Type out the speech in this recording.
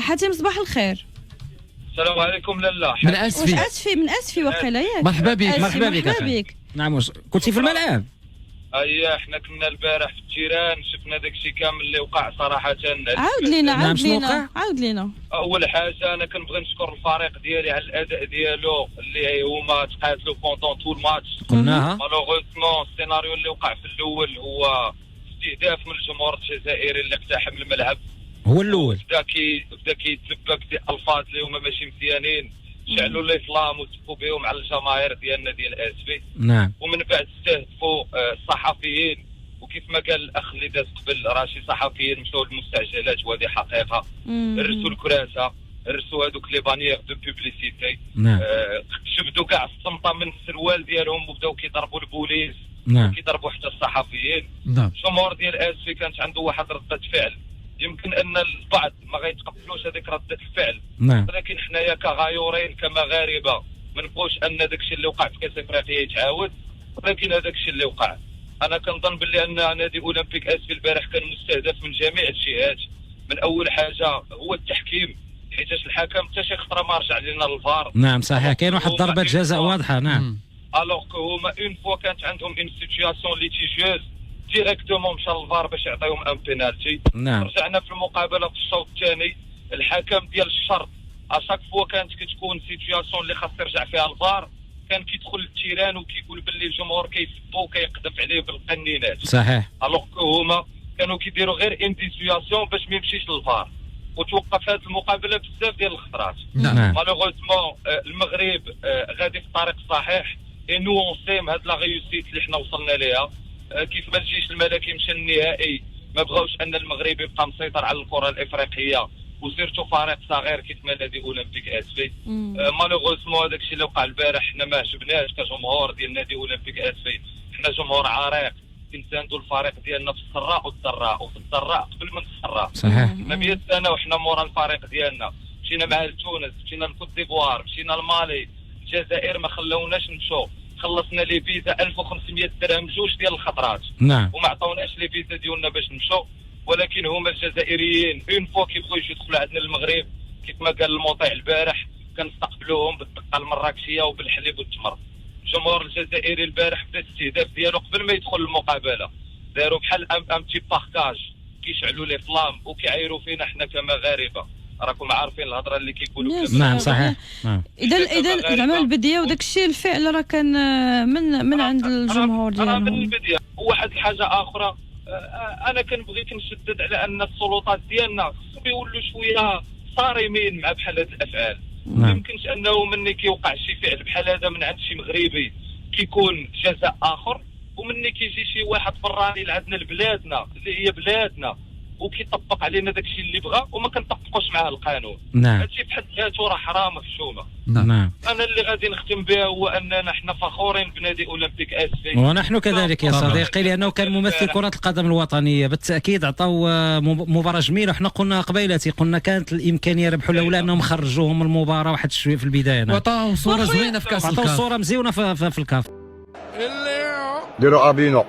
حاتم صباح الخير. السلام عليكم لاله. من من اسفي واقيلا ياك. مرحبا بك. مرحبا بك. نعم كنتي في الملعب؟ اييه حنا كنا البارح في التيران، شفنا داكشي كامل اللي وقع صراحه. عاود لينا. اول حاجه انا كنبغي نشكر الفريق ديالي على الاداء ديالو اللي هما تقاتلوا بوندون تو الماتش. قلناها مالوغوزمون السيناريو اللي وقع في الاول هو استهداف من الجمهور الجزائري اللي اقتحم الملعب. هو الاول بدا كيتلبك دي الفاظ اللي هما ماشي مزيانين، شعلوا لي فلام وتفوا بهم على الجماهير ديالنا ديال اسفي. نعم. ومن بعد استهدفوا الصحفيين، وكيف ما قال الاخ اللي داز قبل راه شي صحفيين مشاو للمستعجلات وهذه حقيقه. رسوا الكراسه، رسوا هذوك لي بانيير دو بوبليسيتي. نعم. شبدوا كاع الصمطه من السروال ديالهم وبداو كيضربوا البوليس. نعم. كيضربوا حتى الصحفيين. نعم. الجمهور ديال اسفي كانت عنده واحد رده فعل، يمكن ان البعض ما غيتقبلوش هذيك رده الفعل. نعم. ولكن حنايا كغايورين كمغاربه ما نبغوش ان داكشي اللي وقع في كاس افريقيا يتعاود، ولكن هذاك الشيء اللي وقع انا كنظن باللي ان نادي اولمبيك اسفي البارح كان مستهدف من جميع الجهات. من اول حاجه هو التحكيم، حيتاش الحكم حتى شي خطره ما رجع لنا للفار. نعم صحيح، كاين واحد ضربه جزاء واضحه. نعم. الوغ كو هما اون فوا كانت عندهم اون سيتوياسيون ليتيجيوز ديريكتومون مشى للفار باش يعطيهم ان بينالتي. نعم. رجعنا في المقابله في الشوط الثاني، الحكم ديال الشرط اشاك فوا كانت كتكون سيتوياسيون اللي خاص يرجع فيها الفار كان كيدخل للتيران وكيقول باللي الجمهور كيسبو وكيقذف عليه بالقنينات. صحيح. الوغ كو هما كانوا كيديروا غير انديسياسيون باش ما يمشيش للفار، وتوقف هذه المقابله بزاف ديال الخطرات. نعم. مالوغوزمون المغرب غادي في الطريق الصحيح، اي نو اون سيم هاد لا ريوسيت اللي حنا وصلنا ليها. كيف ما الجيش الملكي مشى للنهائي ما بغاوش ان المغرب يبقى مسيطر على الكره الافريقيه، وسيرتو فريق صغير كيف ما نادي اولمبيك اسفي. مالوغوزمون هذاك الشيء اللي وقع البارح حنا ما عجبناش كجمهور ديال نادي اولمبيك اسفي. حنا جمهور عريق كنساندوا الفريق ديالنا في السراء والضراء، وفي الضراء قبل من السراء. صحيح. ما 100 سنه وحنا مورا الفريق ديالنا. مشينا مع تونس، مشينا لكوت ديفوار، مشينا لمالي، الجزائر ما خلوناش نمشوا، خلصنا لي فيزا 1500 درهم جوج ديال الخطرات. نعم. وما عطاوناش لي فيزا ديالنا باش نمشوا. ولكن هما الجزائريين اون فوا كيبغيو يدخلوا عندنا المغرب كيف ما قال المطيع البارح كنستقبلوهم بالدقه المراكشيه وبالحليب والتمر. الجمهور الجزائري البارح بدا الاستهداف ديالو قبل ما يدخل المقابله، داروا بحال ام تي باركاج، كيشعلوا لي فلام وكيعايروا فينا حنا كمغاربه. راكم عارفين الهضره اللي كيقولوا. نعم صحيح. نعم. اذا زعما البديه وداك الشيء الفعل راه كان من عند الجمهور ديالهم. من البدايه. وواحد الحاجه اخرى، انا كنبغي كنشدد على ان السلطات ديالنا خصهم يولوا شويه صارمين مع بحال هاد الافعال. ما يمكنش انه مني كيوقع شي فعل بحال هذا من عند شي مغربي كيكون جزاء اخر، ومني كيجي شي واحد براني لعندنا لبلادنا اللي هي بلادنا وكيطبق علينا داكشي اللي بغا وما كنطبقوش معاه القانون. نعم. هادشي بحد ذاته راه حرام مفشومه. نعم. انا اللي غادي نختم بها هو اننا حنا فخورين بنادي اولمبيك اسفي، ونحن كذلك يا صديقي، لانه كان ممثل كره القدم الوطنيه بالتاكيد. عطاو مباراه جميله، وحنا قلنا قبيلتي قلنا كانت الامكانيه ربحوا لولا انهم خرجوهم من المباراه واحد شويه في البدايه. وعطاو صوره زوينه في كاس الكاف، عطاو صوره مزيونه في الكاف. ديروا ابينو